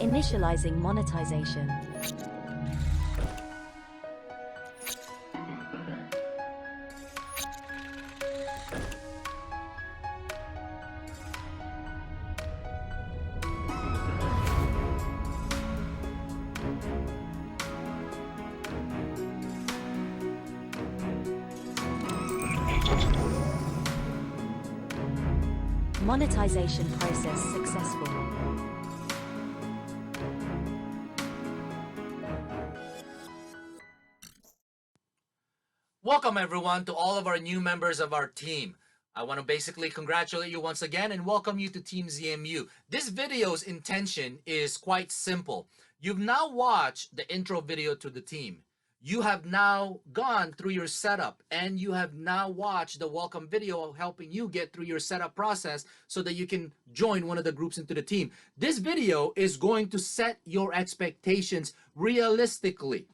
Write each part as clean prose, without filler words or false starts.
Initializing monetization. Monetization process successful. Welcome everyone to all of our new members of our team. I want to basically congratulate you once again and welcome you to Team ZMU. This video's intention is quite simple. You've now watched the intro video to the team. You have now gone through your setup and you have now watched the welcome video helping you get through your setup process so that you can join one of the groups into the team. This video is going to set your expectations realistically.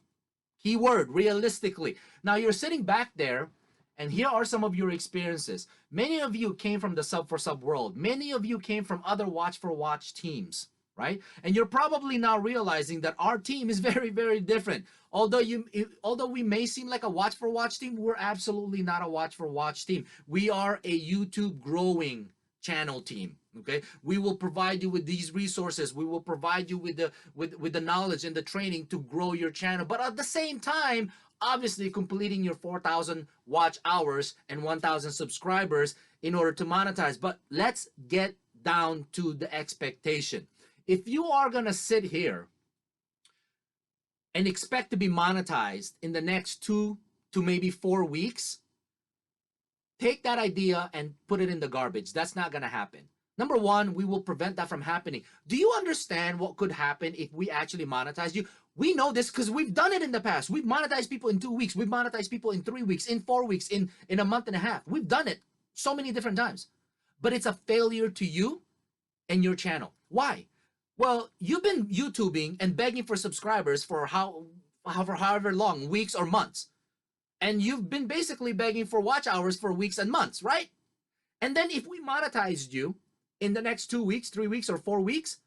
Keyword, realistically. Now you're sitting back there and here are some of your experiences. Many of you came from the sub for sub world. Many of you came from other watch for watch teams, right? And you're probably now realizing that our team is very, very different. Although we may seem like a watch for watch team, we're absolutely not a watch for watch team. We are a YouTube growing channel team. Okay, we will provide you with these resources. We will provide you with the knowledge and the training to grow your channel, but at the same time, obviously completing your 4,000 watch hours and 1,000 subscribers in order to monetize. But let's get down to the expectation. If you are gonna sit here and expect to be monetized in the next 2 to maybe 4 weeks, take that idea and put it in the garbage. That's not gonna happen. Number one, we will prevent that from happening. Do you understand what could happen if we actually monetize you? We know this because we've done it in the past. We've monetized people in 2 weeks. We've monetized people in 3 weeks, in 4 weeks, in a month and a half. We've done it so many different times. But it's a failure to you and your channel. Why? Well, you've been YouTubing and begging for subscribers for however long, weeks or months. And you've been basically begging for watch hours for weeks and months, right? And then if we monetized you in the next 2 weeks, 3 weeks, or 4 weeks,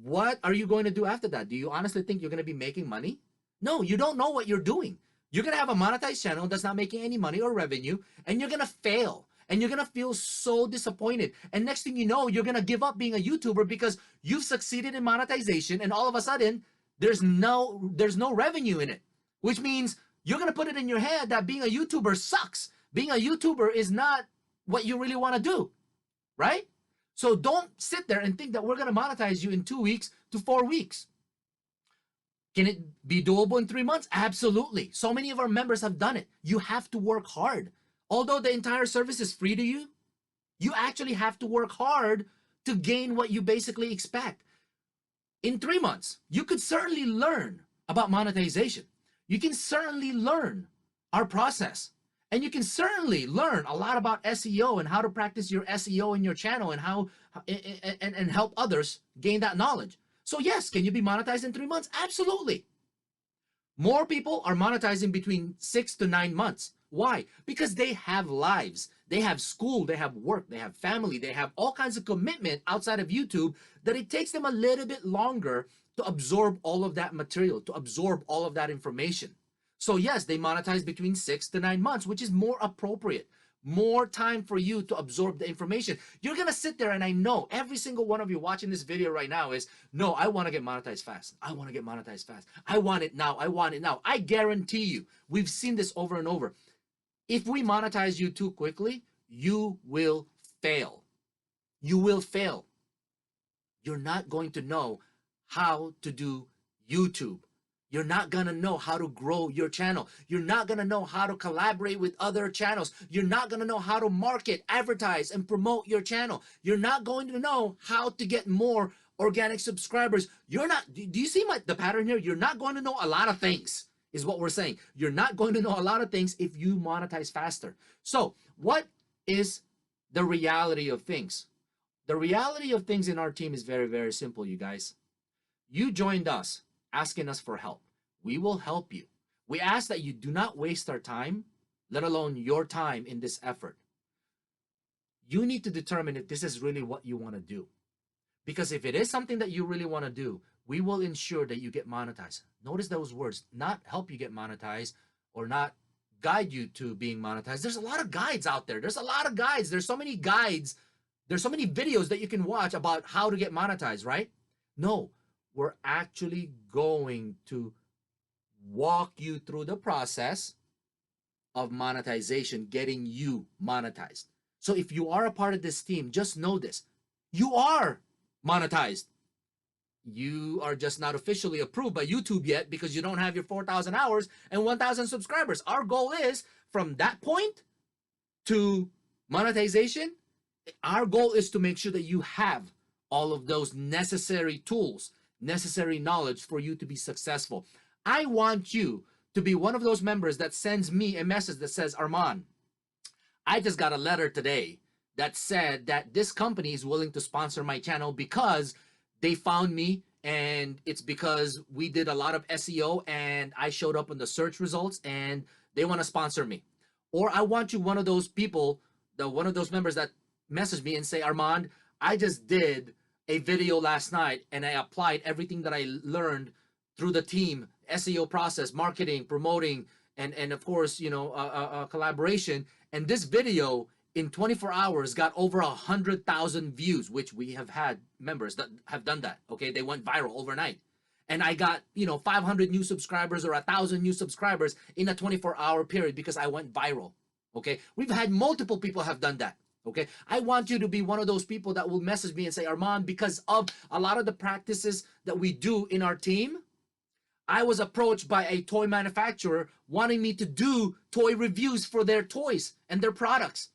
what are you going to do after that? Do you honestly think you're going to be making money? No, you don't know what you're doing. You're going to have a monetized channel that's not making any money or revenue, and you're going to fail. And you're going to feel so disappointed. And next thing you know, you're going to give up being a YouTuber because you've succeeded in monetization, and all of a sudden, there's no revenue in it, which means you're going to put it in your head that being a YouTuber sucks. Being a YouTuber is not what you really want to do, right? So don't sit there and think that we're going to monetize you in 2 weeks to 4 weeks. Can it be doable in 3 months? Absolutely. So many of our members have done it. You have to work hard. Although the entire service is free to you, you actually have to work hard to gain what you basically expect. In 3 months, you could certainly learn about monetization. You can certainly learn our process. And you can certainly learn a lot about SEO and how to practice your SEO in your channel and how and help others gain that knowledge. So yes, can you be monetized in 3 months? Absolutely. More people are monetizing between 6 to 9 months. Why? Because they have lives. They have school, they have work, they have family, they have all kinds of commitment outside of YouTube that it takes them a little bit longer to absorb all of that material, to absorb all of that information. So yes, they monetize between 6 to 9 months, which is more appropriate. More time for you to absorb the information. You're going to sit there, and I know every single one of you watching this video right now is, no, I want to get monetized fast. I want to get monetized fast. I want it now. I want it now. I guarantee you, we've seen this over and over. If we monetize you too quickly, you will fail. You will fail. You're not going to know how to do YouTube. You're not going to know how to grow your channel. You're not going to know how to collaborate with other channels. You're not going to know how to market, advertise, and promote your channel. You're not going to know how to get more organic subscribers. You're not, do you see the pattern here? You're not going to know a lot of things, is what we're saying. You're not going to know a lot of things if you monetize faster. So what is the reality of things? The reality of things in our team is very, very simple, you guys. You joined us asking us for help. We will help you. We ask that you do not waste our time, let alone your time in this effort. You need to determine if this is really what you want to do. Because if it is something that you really want to do, we will ensure that you get monetized. Notice those words, not help you get monetized or not guide you to being monetized. There's a lot of guides out there. There's a lot of guides. There's so many guides. There's so many videos that you can watch about how to get monetized, right? No, we're actually going to walk you through the process of monetization, getting you monetized. So if you are a part of this team, just know this. You are monetized. You are just not officially approved by YouTube yet because you don't have your 4,000 hours and 1,000 subscribers. Our goal is from that point to monetization, our goal is to make sure that you have all of those necessary tools, necessary knowledge for you to be successful. I want you to be one of those members that sends me a message that says, Armand, I just got a letter today that said that this company is willing to sponsor my channel because they found me, and it's because we did a lot of SEO and I showed up in the search results and they want to sponsor me. Or I want you, one of those people, one of those members that message me and say, Armand, I just did a video last night and I applied everything that I learned through the team, SEO process, marketing, promoting, and of course, you know, collaboration. And this video in 24 hours got over 100,000 views, which we have had members that have done that. Okay, they went viral overnight. And I got, you know, 500 new subscribers or 1,000 new subscribers in a 24-hour period because I went viral. Okay, we've had multiple people have done that. Okay, I want you to be one of those people that will message me and say, Armand, because of a lot of the practices that we do in our team, I was approached by a toy manufacturer wanting me to do toy reviews for their toys and their products.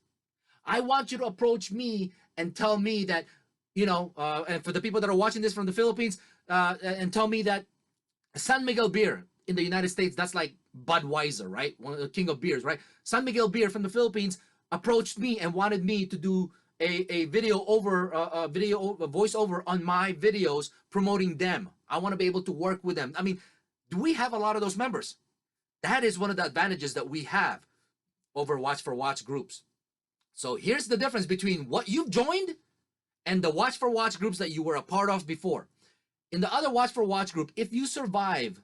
I want you to approach me and tell me that, you know, and for the people that are watching this from the Philippines, and tell me that San Miguel beer in the United States, that's like Budweiser, right? One of the king of beers, right? San Miguel beer from the Philippines approached me and wanted me to do a video over, a voiceover on my videos promoting them. I want to be able to work with them. I mean, do we have a lot of those members? That is one of the advantages that we have over Watch for Watch groups. So here's the difference between what you've joined and the Watch for Watch groups that you were a part of before. In the other Watch for Watch group, if you survive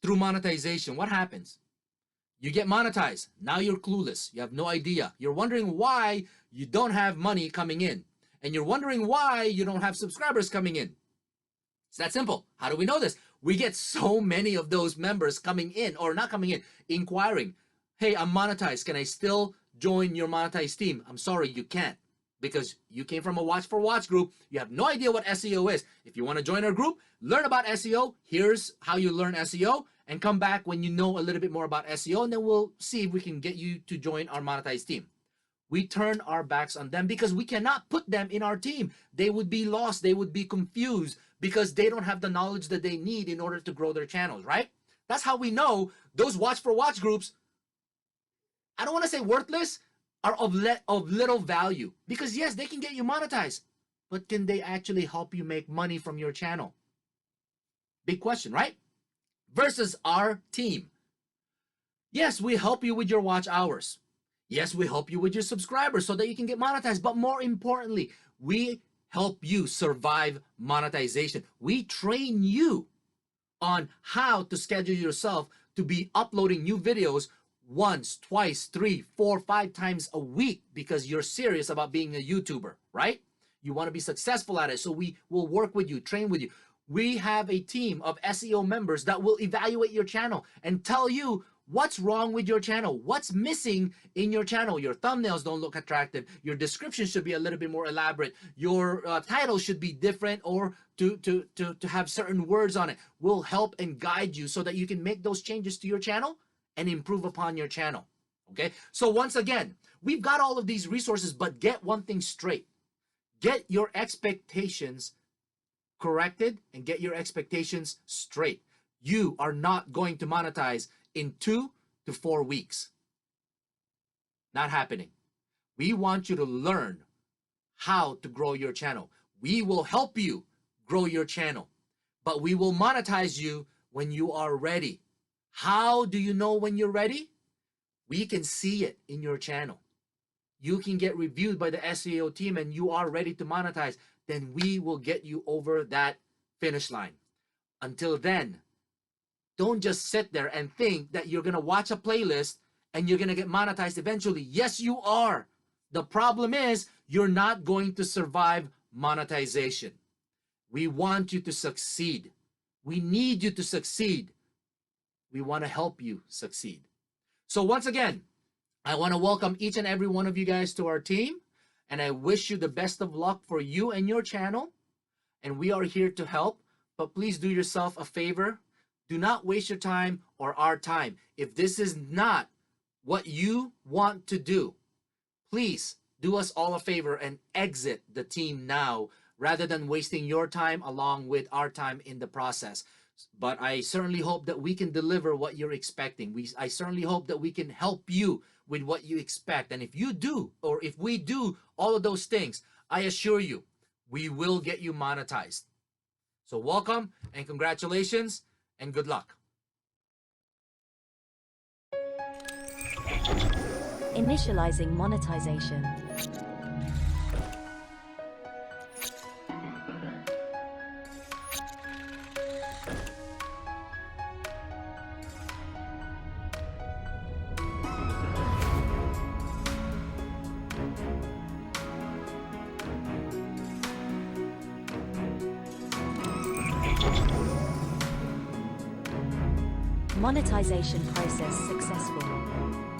through monetization, what happens? You get monetized. Now you're clueless. You have no idea. You're wondering why you don't have money coming in. And you're wondering why you don't have subscribers coming in. It's that simple. How do we know this? We get so many of those members coming in, or not coming in, inquiring, hey, I'm monetized. Can I still join your monetized team? I'm sorry, you can't, because you came from a Watch for Watch group. You have no idea what SEO is. If you want to join our group, learn about SEO. Here's how you learn SEO, and come back when you know a little bit more about SEO, and then we'll see if we can get you to join our monetized team. We turn our backs on them because we cannot put them in our team. They would be lost. They would be confused because they don't have the knowledge that they need in order to grow their channels, right? That's how we know those Watch for Watch groups, I don't want to say worthless, are of little value. Because yes, they can get you monetized, but can they actually help you make money from your channel? Big question, right? Versus our team. Yes, we help you with your watch hours. Yes, we help you with your subscribers so that you can get monetized. But more importantly, we help you survive monetization. We train you on how to schedule yourself to be uploading new videos once, twice, 3, 4, 5 times a week because you're serious about being a YouTuber, right? You want to be successful at it. So we will work with you, train with you. We have a team of SEO members that will evaluate your channel and tell you what's wrong with your channel, what's missing in your channel. Your thumbnails don't look attractive. Your description should be a little bit more elaborate. Your title should be different, or to have certain words on it. We'll help and guide you so that you can make those changes to your channel and improve upon your channel. Okay, so once again, we've got all of these resources, but get one thing straight. Get your expectations corrected and get your expectations straight. You are not going to monetize in 2 to 4 weeks. Not happening. We want you to learn how to grow your channel. We will help you grow your channel, but we will monetize you when you are ready. How do you know when you're ready? We can see it in your channel. You can get reviewed by the SEO team and you are ready to monetize. then we will get you over that finish line. Until then, don't just sit there and think that you're going to watch a playlist and you're going to get monetized eventually. Yes, you are. The problem is you're not going to survive monetization. We want you to succeed. We need you to succeed. We want to help you succeed. So once again, I want to welcome each and every one of you guys to our team, and I wish you the best of luck for you and your channel. And we are here to help, but please do yourself a favor. Do not waste your time or our time. If this is not what you want to do, please do us all a favor and exit the team now rather than wasting your time along with our time in the process. But I certainly hope that we can deliver what you're expecting. I certainly hope that we can help you with what you expect. And if you do, or if we do all of those things, I assure you, we will get you monetized. So welcome and congratulations and good luck. Initializing monetization. Monetization process successful.